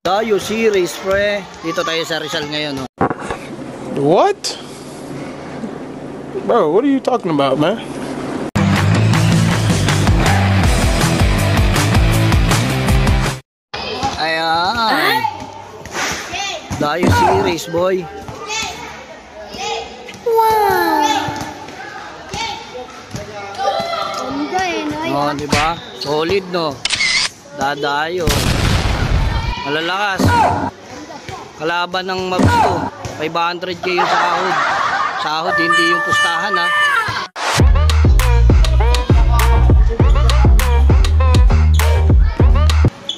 Dayo series, pre. Dito tayo sa Rizal ngayon, oh. What? Bro, what are you talking about, man? Ayan. Dayo series, boy. Wow. Oh, di ba? Solid, no? Dadayo. Malalakas. Kalaban ng Mavs to. 500k yung sahod. Sahod, hindi yung pustahan, ha.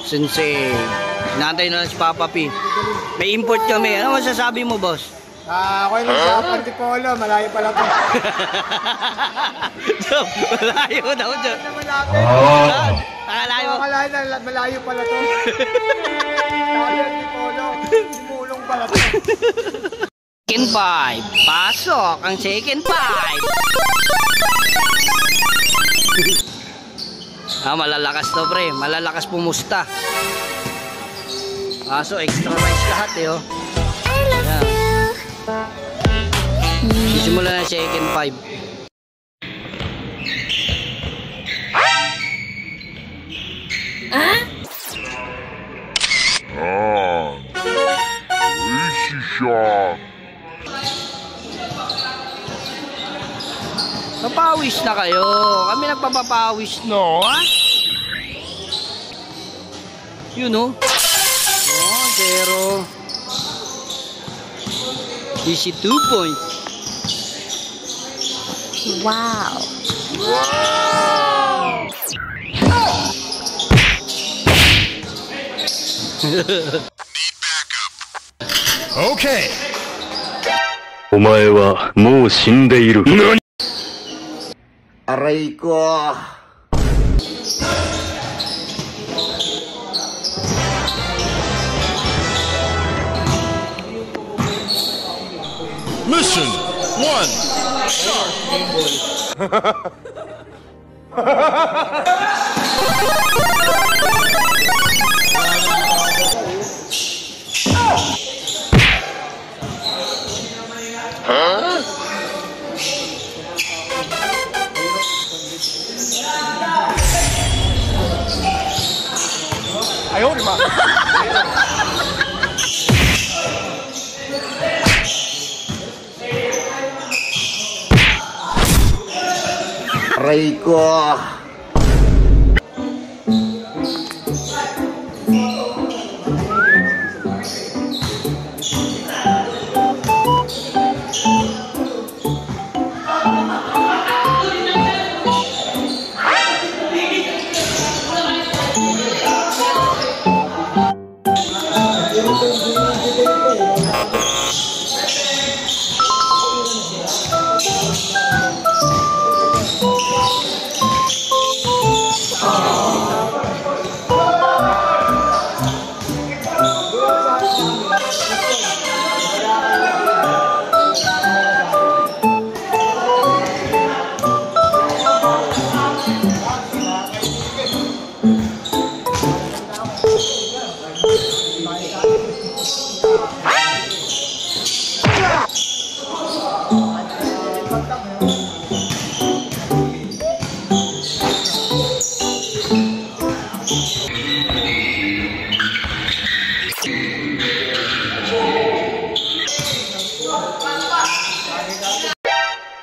Sensei. Hinantay na lang si Papa P. May import kami. Ano masasabi mo, boss? Ako yung sa Antipolo, malayo pala to. Malayo daw dyan. Malayo pala to. Antipolo, simulong pala to. Second five. Pasok ang second five. Malalakas to, pre. Malalakas pumusta. Kaso extra rice lahat, eh, oh. Ayan. Sisimula na second five. Napawis na kayo. Kami nagpapapawis, no? You know? Oh, pero easy 2 points. Wow. Okay. お前はもう死んでいる。Aray ko. Mission 1. Start. Ayaw, di ba? Aray ko.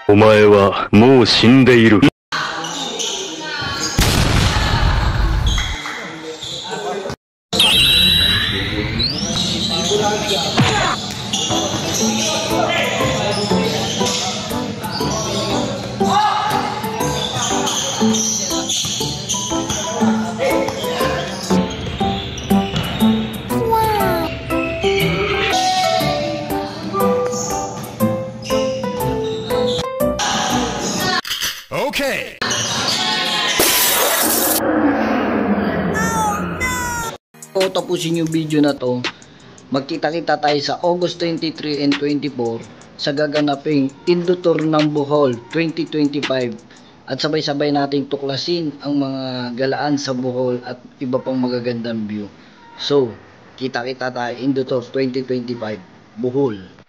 お前はもう死んでいる。Okay. So, tapusin yung video na to. Magkita-kita tayo sa August 23 and 24 sa gaganaping Indutor ng Bohol 2025 at sabay-sabay nating tuklasin ang mga galaan sa Bohol at iba pang magagandang view. So, Kita-kita tayo Indutor 2025 Bohol.